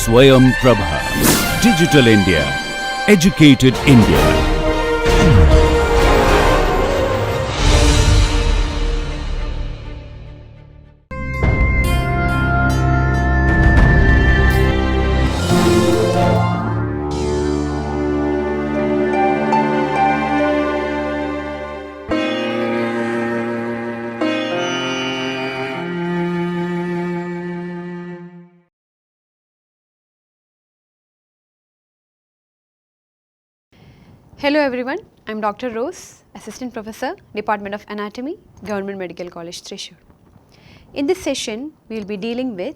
Swayam Prabha. Digital India. Educated India. Hello everyone, I am Dr. Rose, Assistant Professor, Department of Anatomy, Government Medical College, Thrissur. In this session, we will be dealing with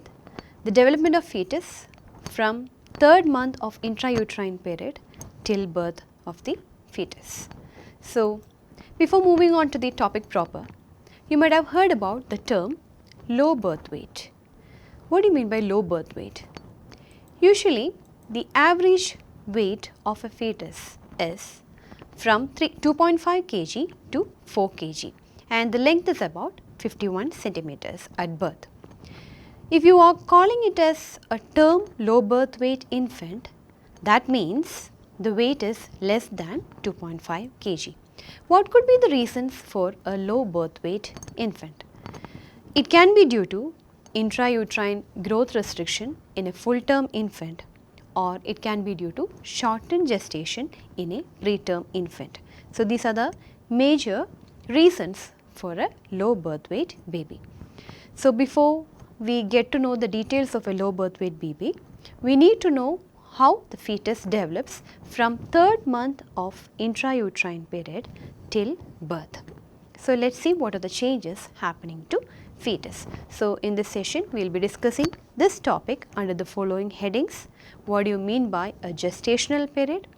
the development of fetus from 3rd month of intrauterine period till birth of the fetus. So, before moving on to the topic proper, you might have heard about the term low birth weight. What do you mean by low birth weight? Usually, the average weight of a fetus is from 2.5 kg to 4 kg and the length is about 51 centimeters at birth. If you are calling it as a term low birth weight infant, that means the weight is less than 2.5 kg. What could be the reasons for a low birth weight infant? It can be due to intrauterine growth restriction in a full term infant, or it can be due to shortened gestation in a preterm infant. So, these are the major reasons for a low birth weight baby. So, before we get to know the details of a low birth weight baby, we need to know how the fetus develops from 3rd month of intrauterine period till birth. So, let us see what are the changes happening to fetus. So, in this session we will be discussing this topic under the following headings. What do you mean by a gestational period?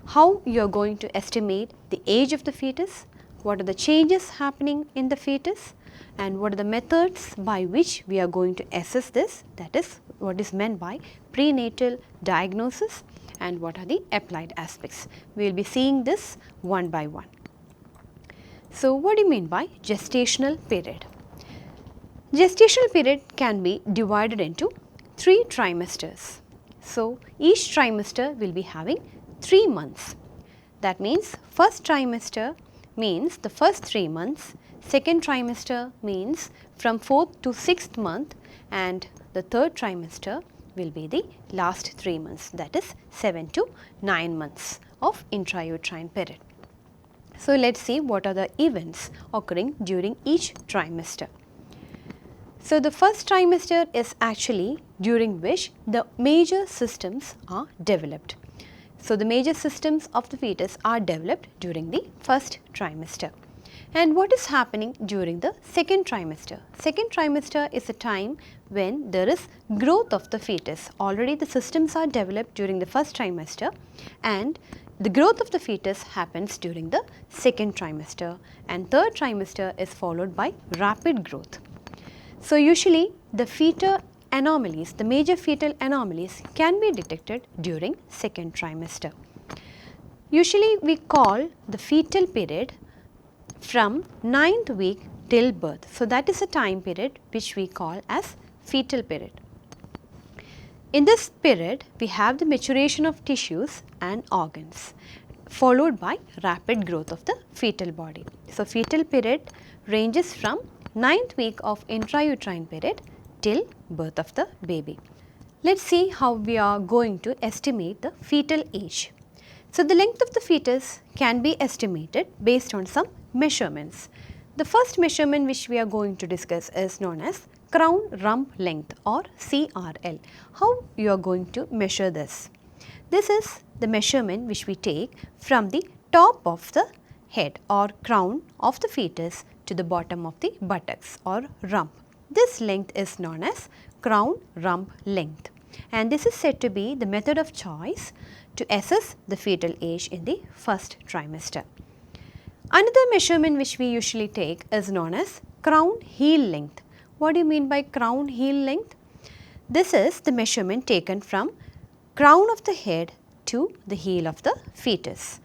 How you are going to estimate the age of the fetus? What are the changes happening in the fetus? And what are the methods by which we are going to assess this? That is what is meant by prenatal diagnosis, and what are the applied aspects. We will be seeing this one by one. So, what do you mean by gestational period? Gestational period can be divided into 3 trimesters. So, each trimester will be having 3 months. That means first trimester means the first 3 months, second trimester means from 4th to 6th month, and the third trimester will be the last 3 months, that is 7 to 9 months of intrauterine period. So, let us see what are the events occurring during each trimester. So, the first trimester is actually during which the major systems are developed. So, the major systems of the fetus are developed during the first trimester. And what is happening during the second trimester? Second trimester is a time when there is growth of the fetus. Already the systems are developed during the first trimester, and the growth of the fetus happens during the second trimester, and third trimester is followed by rapid growth. So, usually the fetal anomalies, the major fetal anomalies can be detected during second trimester. Usually we call the fetal period from 9th week till birth. So, that is a time period which we call as fetal period. In this period, we have the maturation of tissues and organs followed by rapid growth of the fetal body. So, fetal period ranges from 9th week of intrauterine period till birth of the baby. Let us see how we are going to estimate the fetal age. So, the length of the fetus can be estimated based on some measurements. The first measurement which we are going to discuss is known as crown rump length, or CRL. How you are going to measure this? This is the measurement which we take from the top of the head or crown of the fetus to the bottom of the buttocks or rump. This length is known as crown rump length, and this is said to be the method of choice to assess the fetal age in the first trimester. Another measurement which we usually take is known as crown heel length. What do you mean by crown heel length? This is the measurement taken from crown of the head to the heel of the fetus.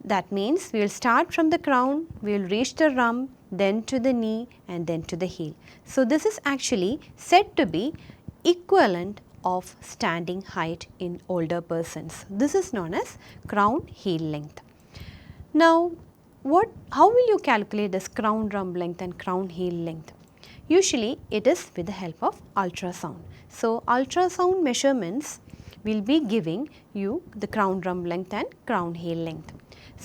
That means we will start from the crown, we will reach the rump, then to the knee, and then to the heel. So, this is actually said to be equivalent of standing height in older persons. This is known as crown heel length. Now, how will you calculate this crown rump length and crown heel length? Usually it is with the help of ultrasound. So, ultrasound measurements will be giving you the crown rump length and crown heel length.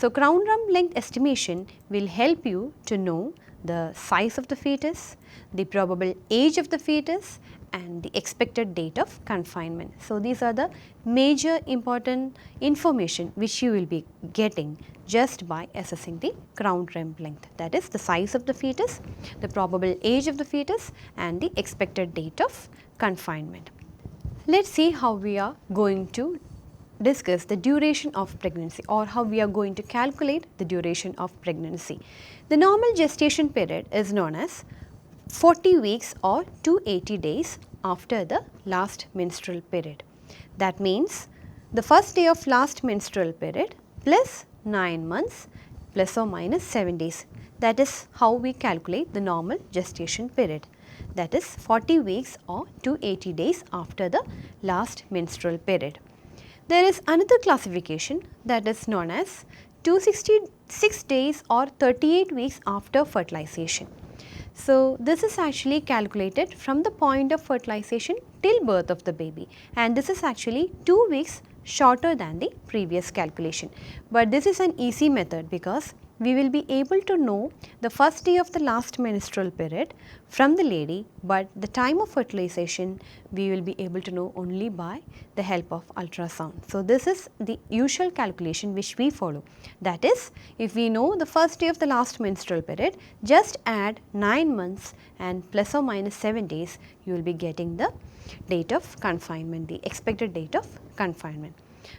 So, crown rump length estimation will help you to know the size of the fetus, the probable age of the fetus and the expected date of confinement. So, these are the major important information which you will be getting just by assessing the crown rump length, that is the size of the fetus, the probable age of the fetus and the expected date of confinement. Let us see how we are going to discuss the duration of pregnancy or how we are going to calculate the duration of pregnancy. The normal gestation period is known as 40 weeks or 280 days after the last menstrual period. That means the first day of last menstrual period plus 9 months plus or minus 7 days. That is how we calculate the normal gestation period, that is 40 weeks or 280 days after the last menstrual period. There is another classification that is known as 266 days or 38 weeks after fertilization. So, this is actually calculated from the point of fertilization till birth of the baby, and this is actually 2 weeks shorter than the previous calculation. But this is an easy method because we will be able to know the first day of the last menstrual period from the lady, but the time of fertilization we will be able to know only by the help of ultrasound. So, this is the usual calculation which we follow, that is if we know the first day of the last menstrual period, just add 9 months and plus or minus 7 days, you will be getting the date of confinement, the expected date of confinement.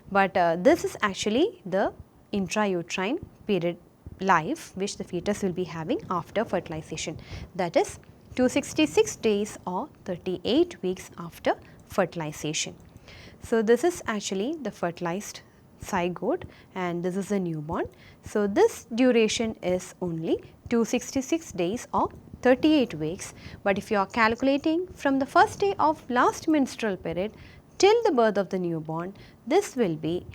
But this is actually the intrauterine period life which the fetus will be having after fertilization, that is 266 days or 38 weeks after fertilization. So, this is actually the fertilized zygote and this is a newborn. So, this duration is only 266 days or 38 weeks, but if you are calculating from the first day of last menstrual period till the birth of the newborn, this will be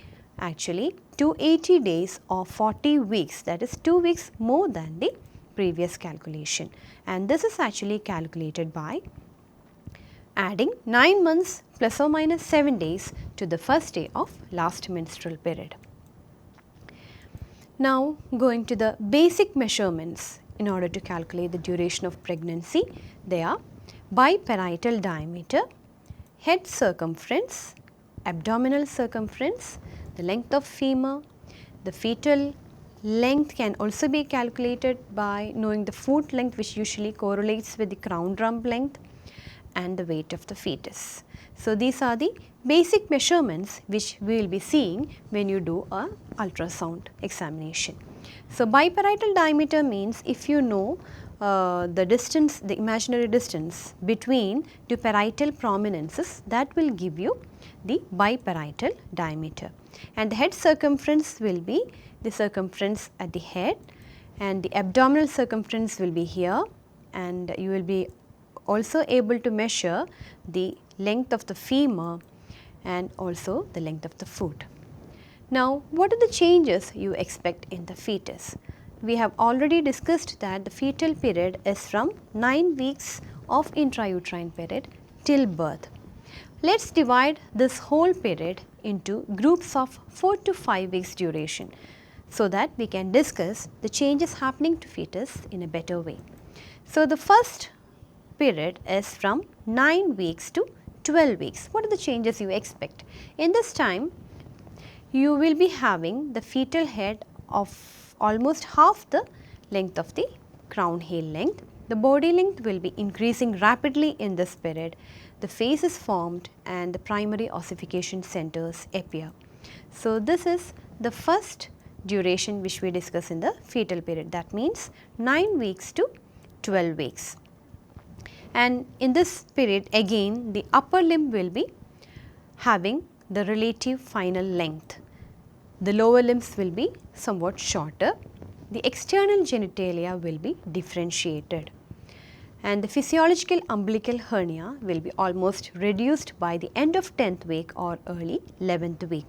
actually 280 days or 40 weeks, that is 2 weeks more than the previous calculation, and this is actually calculated by adding 9 months plus or minus 7 days to the first day of last menstrual period. Now, going to the basic measurements in order to calculate the duration of pregnancy, they are biparietal diameter, head circumference, abdominal circumference, the length of femur, the fetal length can also be calculated by knowing the foot length which usually correlates with the crown rump length, and the weight of the fetus. So, these are the basic measurements which we will be seeing when you do a ultrasound examination. So, biparietal diameter means if you know the distance, the imaginary distance between two parietal prominences, that will give you the biparietal diameter, and the head circumference will be the circumference at the head, and the abdominal circumference will be here, and you will be also able to measure the length of the femur and also the length of the foot. Now, what are the changes you expect in the fetus? We have already discussed that the fetal period is from 9 weeks of intrauterine period till birth. Let us divide this whole period into groups of 4 to 5 weeks duration, so that we can discuss the changes happening to fetus in a better way. So, the first period is from 9 weeks to 12 weeks. What are the changes you expect? In this time, you will be having the fetal head of almost half the length of the crown heel length. The body length will be increasing rapidly in this period. The face is formed and the primary ossification centers appear. So, this is the first duration which we discuss in the fetal period, that means 9 weeks to 12 weeks. And in this period again the upper limb will be having the relative final length. The lower limbs will be somewhat shorter. The external genitalia will be differentiated. and the physiological umbilical hernia will be almost reduced by the end of 10th week or early 11th week.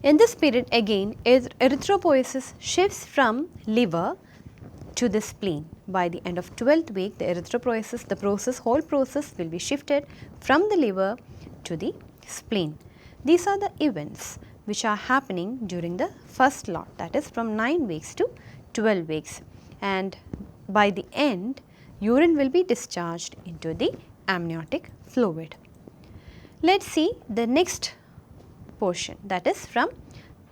In this period again, erythropoiesis shifts from liver to the spleen. By the end of 12th week, the erythropoiesis, whole process will be shifted from the liver to the spleen. These are the events which are happening during the first lot, that is from 9 weeks to 12 weeks, and by the end urine will be discharged into the amniotic fluid. Let us see the next portion, that is from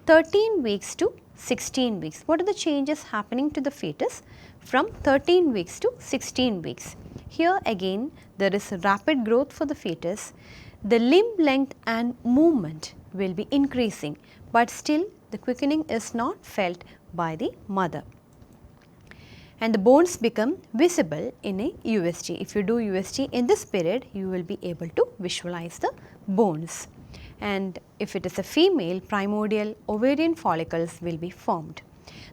13 weeks to 16 weeks. What are the changes happening to the fetus from 13 weeks to 16 weeks? Here again there is rapid growth for the fetus. The limb length and movement will be increasing, but still the quickening is not felt by the mother, and the bones become visible in a USG. If you do USG in this period, you will be able to visualize the bones, and if it is a female, primordial ovarian follicles will be formed.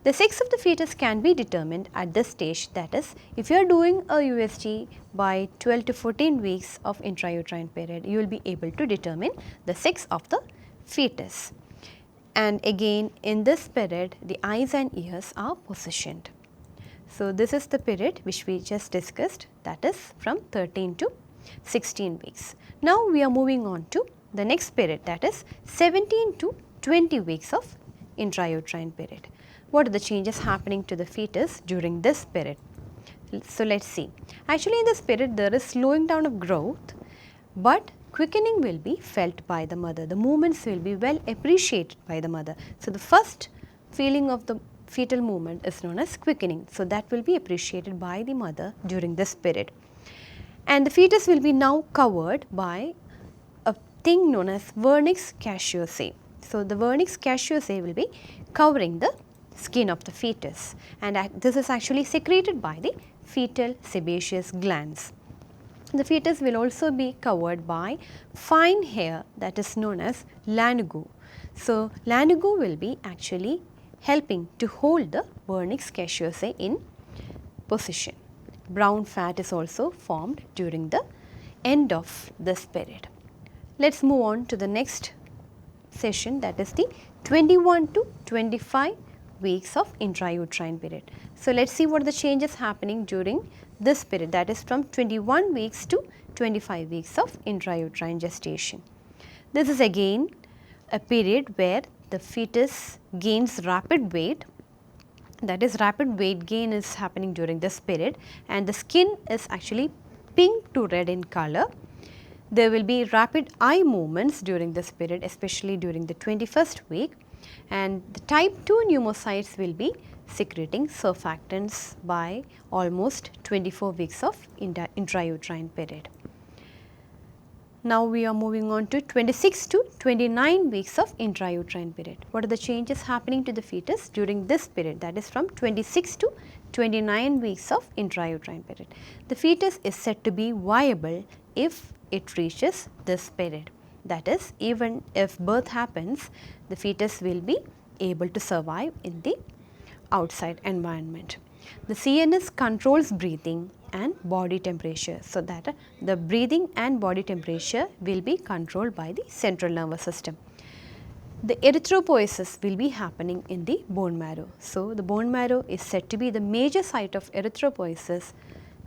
The sex of the fetus can be determined at this stage, that is, if you are doing a USG by 12 to 14 weeks of intrauterine period, you will be able to determine the sex of the fetus. And again in this period, the eyes and ears are positioned. So, this is the period which we just discussed, that is from 13 to 16 weeks. Now, we are moving on to the next period, that is 17 to 20 weeks of intrauterine period. What are the changes happening to the fetus during this period? So, let us see. Actually in this period there is slowing down of growth, but quickening will be felt by the mother. The movements will be well appreciated by the mother. So, the first feeling of the fetal movement is known as quickening. So, that will be appreciated by the mother during this period, and the fetus will be now covered by a thing known as vernix caseosae. So, the vernix caseosae will be covering the skin of the fetus, and this is actually secreted by the fetal sebaceous glands. The fetus will also be covered by fine hair that is known as lanugo. So, lanugo will be actually helping to hold the vernix caseosae in position. Brown fat is also formed during the end of this period. Let us move on to the next session, that is the 21 to 25 weeks of intrauterine period. So, let us see what are the changes happening during this period, that is from 21 weeks to 25 weeks of intrauterine gestation. This is again a period where the fetus gains rapid weight, that is rapid weight gain is happening during this period, and the skin is actually pink to red in color. There will be rapid eye movements during this period, especially during the 21st week, and the type 2 pneumocytes will be secreting surfactants by almost 24 weeks of intrauterine period. Now, we are moving on to 26 to 29 weeks of intrauterine period. What are the changes happening to the fetus during this period, that is from 26 to 29 weeks of intrauterine period? The fetus is said to be viable if it reaches this period, that is, even if birth happens, the fetus will be able to survive in the outside environment. The CNS controls breathing and body temperature, so that the breathing and body temperature will be controlled by the central nervous system. The erythropoiesis will be happening in the bone marrow. So, the bone marrow is said to be the major site of erythropoiesis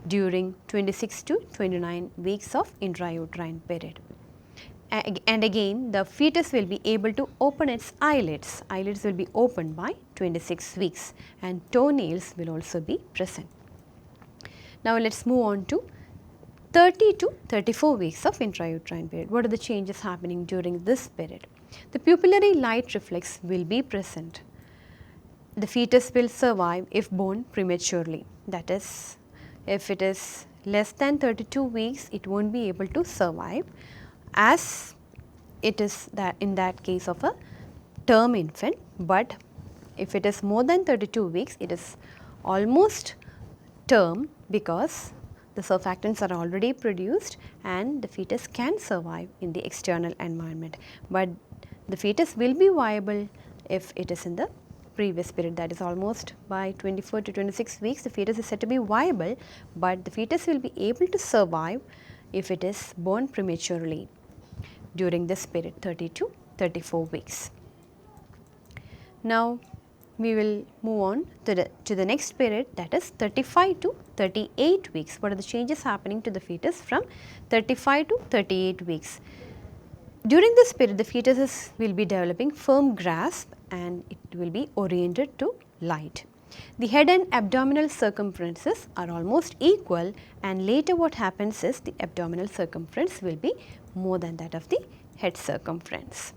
during 26 to 29 weeks of intrauterine period. And again, the fetus will be able to open its eyelids. Eyelids will be opened by 26 weeks, and toenails will also be present. Now, let us move on to 30 to 34 weeks of intrauterine period. What are the changes happening during this period? The pupillary light reflex will be present. The fetus will survive if born prematurely, that is, if it is less than 32 weeks, it will not be able to survive, as it is that in that case of a term infant, but if it is more than 32 weeks, it is almost term, because the surfactants are already produced and the fetus can survive in the external environment, but the fetus will be viable if it is in the previous period, that is almost by 24 to 26 weeks, the fetus is said to be viable, but the fetus will be able to survive if it is born prematurely during this period, 30 to 34 weeks. Now, we will move on to the next period, that is 35 to 38 weeks. What are the changes happening to the fetus from 35 to 38 weeks? During this period, the fetuses will be developing firm grasp and it will be oriented to light. The head and abdominal circumferences are almost equal, and later what happens is the abdominal circumference will be more than that of the head circumference.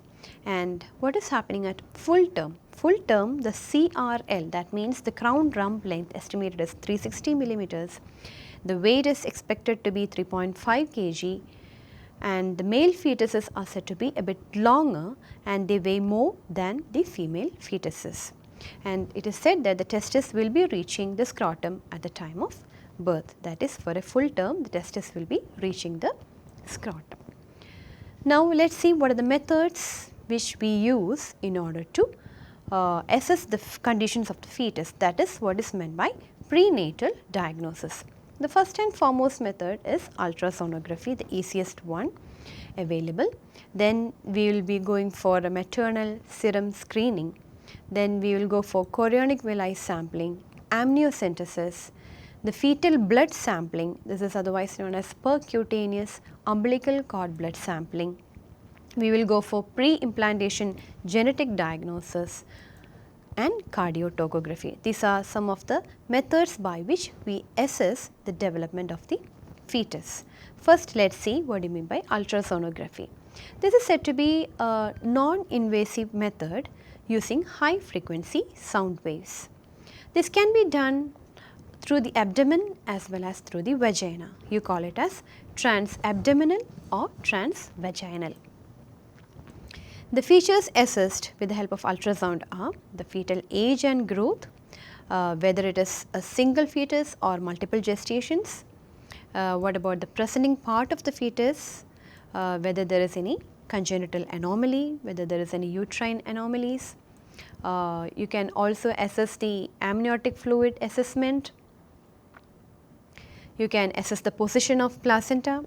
And what is happening at full term? Full term, the CRL, that means the crown rump length, estimated as 360 millimeters. The weight is expected to be 3.5 kg, and the male fetuses are said to be a bit longer and they weigh more than the female fetuses. And it is said that the testis will be reaching the scrotum at the time of birth, that is, for a full term the testis will be reaching the scrotum. Now, let us see what are the methods which we use in order to assess the conditions of the fetus, that is what is meant by prenatal diagnosis. The first and foremost method is ultrasonography, the easiest one available. Then we will be going for a maternal serum screening. Then we will go for chorionic villi sampling, amniocentesis, the fetal blood sampling, this is otherwise known as percutaneous umbilical cord blood sampling. We will go for pre-implantation genetic diagnosis and cardiotocography. These are some of the methods by which we assess the development of the fetus. First, let us see what do you mean by ultrasonography. This is said to be a non-invasive method using high frequency sound waves. This can be done through the abdomen as well as through the vagina. You call it as transabdominal or transvaginal. The features assessed with the help of ultrasound are the fetal age and growth, whether it is a single fetus or multiple gestations. What about the presenting part of the fetus, whether there is any congenital anomaly, whether there is any uterine anomalies. You can also assess the amniotic fluid assessment. You can assess the position of placenta.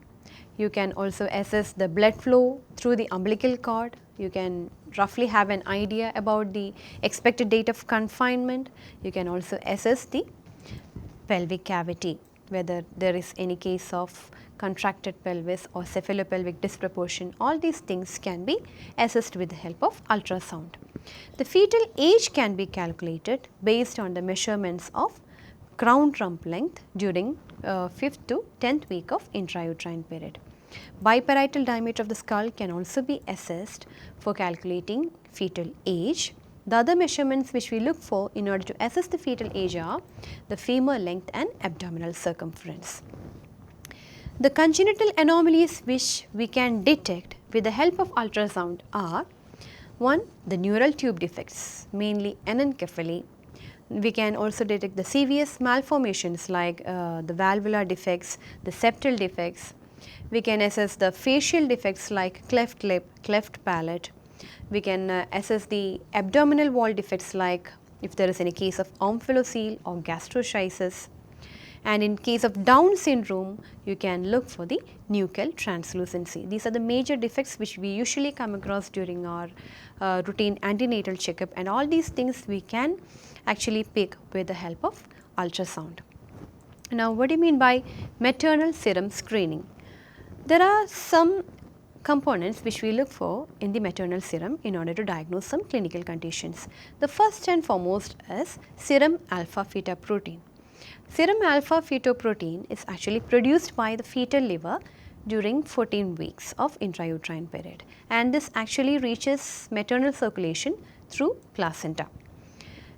You can also assess the blood flow through the umbilical cord. You can roughly have an idea about the expected date of confinement. You can also assess the pelvic cavity, whether there is any case of contracted pelvis or cephalopelvic disproportion. All these things can be assessed with the help of ultrasound. The fetal age can be calculated based on the measurements of crown rump length during 5th to 10th week of intrauterine period. Biparietal diameter of the skull can also be assessed for calculating fetal age. The other measurements which we look for in order to assess the fetal age are the femur length and abdominal circumference. The congenital anomalies which we can detect with the help of ultrasound are: 1. The neural tube defects, mainly anencephaly. We can also detect the CVS malformations like the valvular defects, the septal defects. We can assess the facial defects like cleft lip, cleft palate. We can assess the abdominal wall defects like if there is any case of omphaloceal or gastroschisis. And in case of Down syndrome, you can look for the nuchal translucency. These are the major defects which we usually come across during our routine antenatal checkup, and all these things we can actually pick with the help of ultrasound. Now, what do you mean by maternal serum screening? There are some components which we look for in the maternal serum in order to diagnose some clinical conditions. The first and foremost is serum alpha fetoprotein. Serum alpha fetoprotein is actually produced by the fetal liver during 14 weeks of intrauterine period, and this actually reaches maternal circulation through placenta.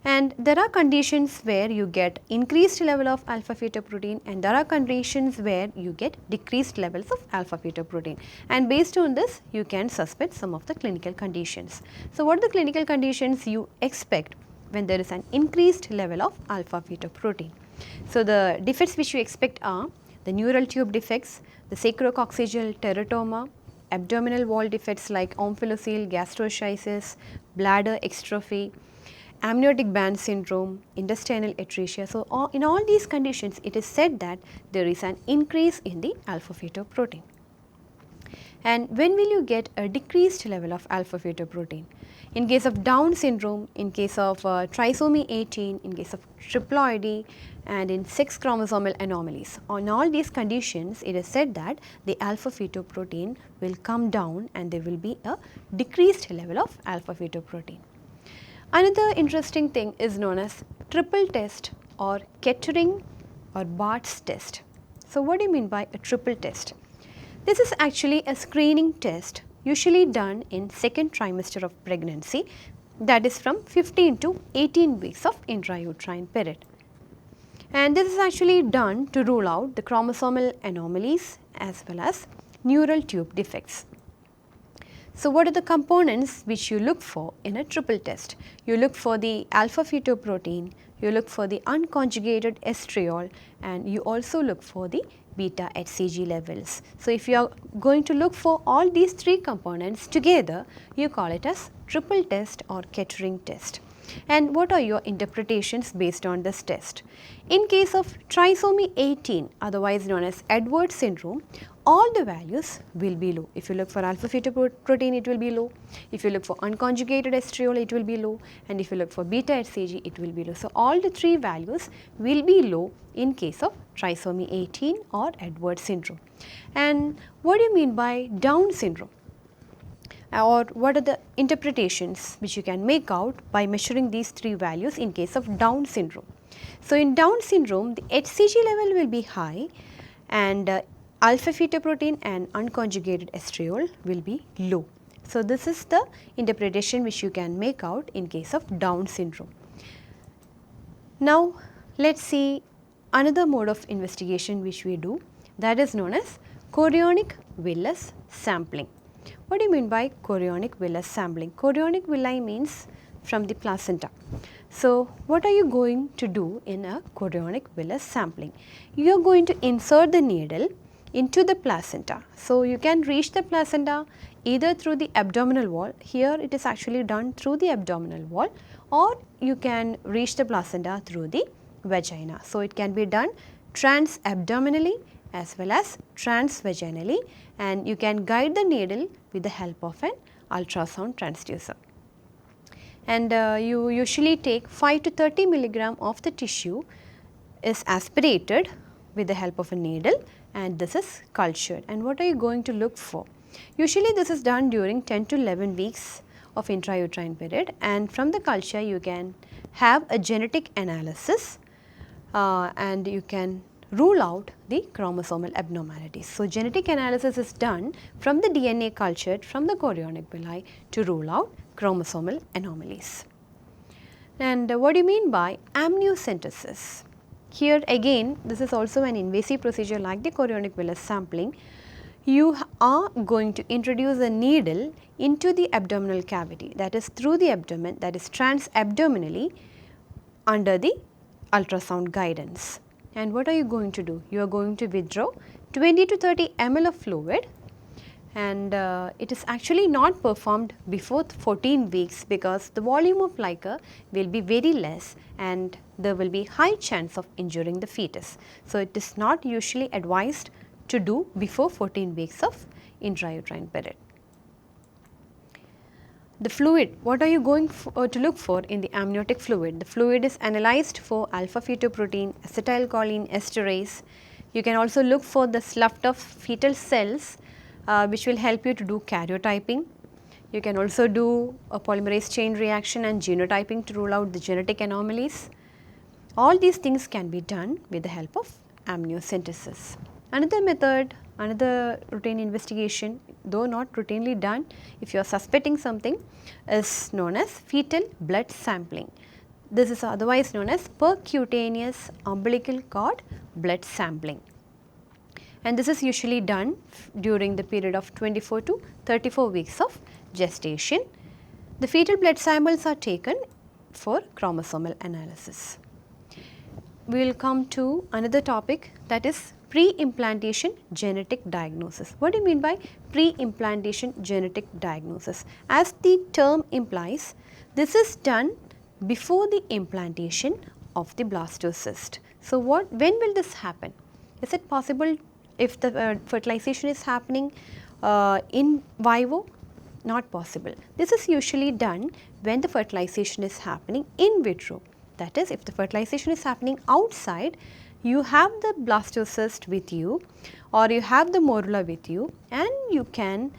And there are conditions where you get increased level of alpha fetoprotein, and there are conditions where you get decreased levels of alpha fetoprotein, and based on this you can suspect some of the clinical conditions. So, what are the clinical conditions you expect when there is an increased level of alpha fetoprotein? So, the defects which you expect are the neural tube defects, the sacrococcygeal teratoma, abdominal wall defects like omphaloceal gastroschisis, bladder exstrophy, amniotic band syndrome, intestinal atresia. So, in all these conditions it is said that there is an increase in the alpha fetoprotein. And when will you get a decreased level of alpha fetoprotein? In case of Down syndrome, in case of trisomy 18, in case of triploidy, and in sex chromosomal anomalies. On all these conditions, it is said that the alpha fetoprotein will come down and there will be a decreased level of alpha fetoprotein. Another interesting thing is known as triple test or Kettering or Bart's test. So, what do you mean by a triple test? This is actually a screening test usually done in second trimester of pregnancy, that is from 15 to 18 weeks of intrauterine period. And this is actually done to rule out the chromosomal anomalies as well as neural tube defects. So, what are the components which you look for in a triple test? You look for the alpha fetoprotein, you look for the unconjugated estriol, and you also look for the beta HCG levels. So, if you are going to look for all these three components together, you call it as triple test or Kettering test. And what are your interpretations based on this test? In case of trisomy 18, otherwise known as Edwards syndrome, all the values will be low. If you look for alpha fetoprotein, it will be low. If you look for unconjugated estriol, it will be low. And if you look for beta HCG, it will be low. So, all the three values will be low in case of trisomy 18 or Edwards syndrome. And what do you mean by Down syndrome? Or what are the interpretations which you can make out by measuring these three values in case of Down syndrome? So, in Down syndrome, the HCG level will be high and alpha fetoprotein and unconjugated estriol will be low. So, this is the interpretation which you can make out in case of Down syndrome. Now, let us see another mode of investigation which we do, that is known as chorionic villus sampling. What do you mean by chorionic villus sampling? Chorionic villi means from the placenta. So, what are you going to do in a chorionic villus sampling? You are going to insert the needle into the placenta. So, you can reach the placenta either through the abdominal wall, here it is actually done through the abdominal wall, or you can reach the placenta through the vagina. So, it can be done trans-abdominally as well as transvaginally, and you can guide the needle with the help of an ultrasound transducer. And you usually take 5 to 30 milligram of the tissue is aspirated with the help of a needle, and this is cultured. And what are you going to look for? Usually this is done during 10 to 11 weeks of intrauterine period, and from the culture you can have a genetic analysis and you can rule out the chromosomal abnormalities. So, genetic analysis is done from the DNA cultured from the chorionic villi to rule out chromosomal anomalies. And what do you mean by amniocentesis? Here again, this is also an invasive procedure like the chorionic villus sampling. You are going to introduce a needle into the abdominal cavity, that is through the abdomen, that is trans-abdominally under the ultrasound guidance. And what are you going to do? You are going to withdraw 20 to 30 ml of fluid, and it is actually not performed before 14 weeks because the volume of LICA will be very less and there will be high chance of injuring the fetus. So, it is not usually advised to do before 14 weeks of intrauterine period. The fluid, what are you going to look for in the amniotic fluid? The fluid is analyzed for alpha fetoprotein, acetylcholine esterase. You can also look for the sloughed of fetal cells which will help you to do karyotyping. You can also do a polymerase chain reaction and genotyping to rule out the genetic anomalies. All these things can be done with the help of amniocentesis. Another method, another routine investigation, though not routinely done if you are suspecting something, is known as fetal blood sampling. This is otherwise known as percutaneous umbilical cord blood sampling, and this is usually done during the period of 24 to 34 weeks of gestation. The fetal blood samples are taken for chromosomal analysis. We will come to another topic, that is pre-implantation genetic diagnosis. What do you mean by pre-implantation genetic diagnosis? As the term implies, this is done before the implantation of the blastocyst. So when will this happen? Is it possible if the fertilization is happening in vivo? Not possible. This is usually done when the fertilization is happening in vitro. That is, if the fertilization is happening outside, you have the blastocyst with you or you have the morula with you, and you can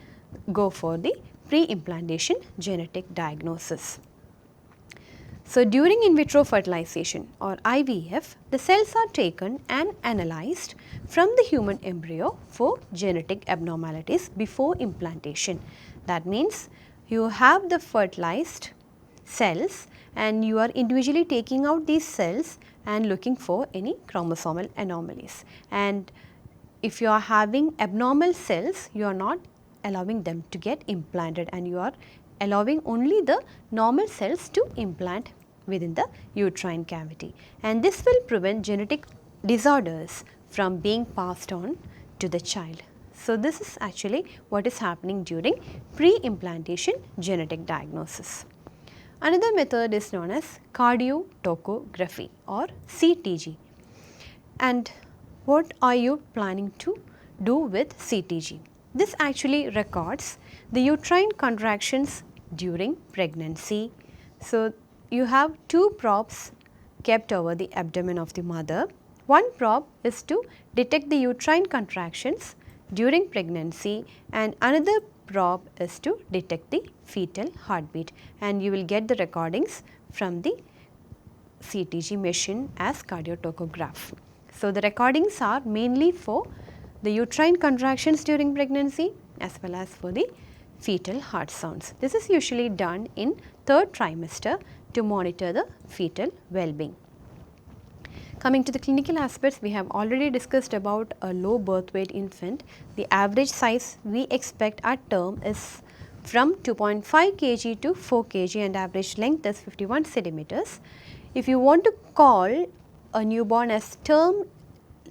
go for the pre-implantation genetic diagnosis. So, during in vitro fertilization or IVF, the cells are taken and analyzed from the human embryo for genetic abnormalities before implantation. That means you have the fertilized cells and you are individually taking out these cells and looking for any chromosomal anomalies. And if you are having abnormal cells, you are not allowing them to get implanted, and you are allowing only the normal cells to implant within the uterine cavity, and this will prevent genetic disorders from being passed on to the child. So, this is actually what is happening during pre-implantation genetic diagnosis. Another method is known as cardiotocography or CTG. And what are you planning to do with CTG? This actually records the uterine contractions during pregnancy. So, you have two probes kept over the abdomen of the mother. One probe is to detect the uterine contractions during pregnancy, and another probe is to detect the fetal heartbeat, and you will get the recordings from the CTG machine as cardiotocograph. So, the recordings are mainly for the uterine contractions during pregnancy as well as for the fetal heart sounds. This is usually done in third trimester to monitor the fetal well-being. Coming to the clinical aspects, we have already discussed about a low birth weight infant. The average size we expect at term is from 2.5 kg to 4 kg, and average length is 51 centimeters. If you want to call a newborn as term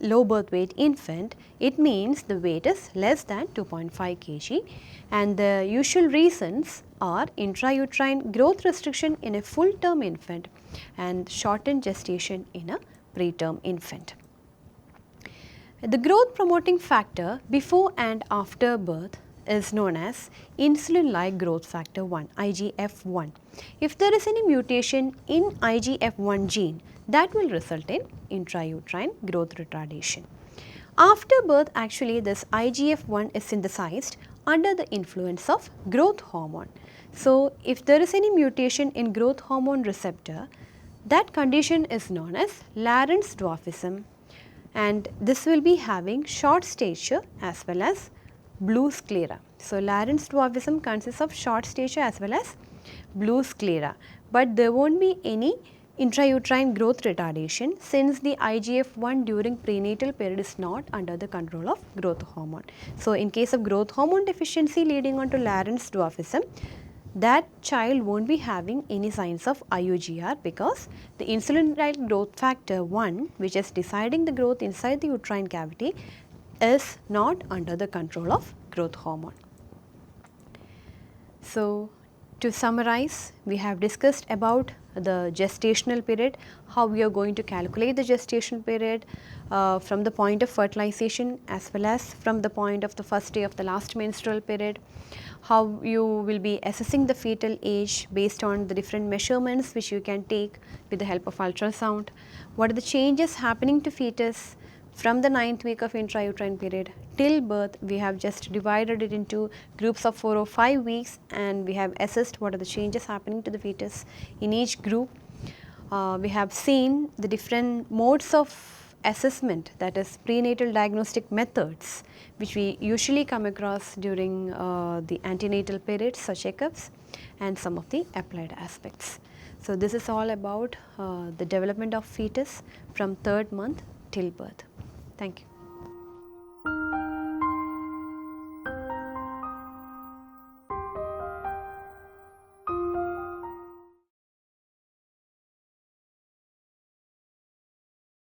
low birth weight infant, it means the weight is less than 2.5 kg, and the usual reasons are intrauterine growth restriction in a full term infant and shortened gestation in a preterm infant. The growth promoting factor before and after birth is known as insulin-like growth factor 1, IGF-1. If there is any mutation in IGF-1 gene, that will result in intrauterine growth retardation. After birth, actually this IGF-1 is synthesized under the influence of growth hormone. So, if there is any mutation in growth hormone receptor, that condition is known as Larenz dwarfism, and this will be having short stature as well as blue sclera. So, Larenz dwarfism consists of short stature as well as blue sclera, but there won't be any intrauterine growth retardation since the IGF-1 during prenatal period is not under the control of growth hormone. So, in case of growth hormone deficiency leading on to Larenz dwarfism, that child won't be having any signs of IUGR because the insulin-like growth factor 1, which is deciding the growth inside the uterine cavity, is not under the control of growth hormone. So, to summarize, we have discussed about the gestational period, how we are going to calculate the gestational period from the point of fertilization as well as from the point of the first day of the last menstrual period, how you will be assessing the fetal age based on the different measurements which you can take with the help of ultrasound, what are the changes happening to fetus from the 9th week of intrauterine period till birth. We have just divided it into groups of 4 or 5 weeks, and we have assessed what are the changes happening to the fetus in each group. We have seen the different modes of assessment, that is prenatal diagnostic methods, which we usually come across during the antenatal periods or checkups, and some of the applied aspects. So, this is all about the development of fetus from 3rd month till birth. Thank you.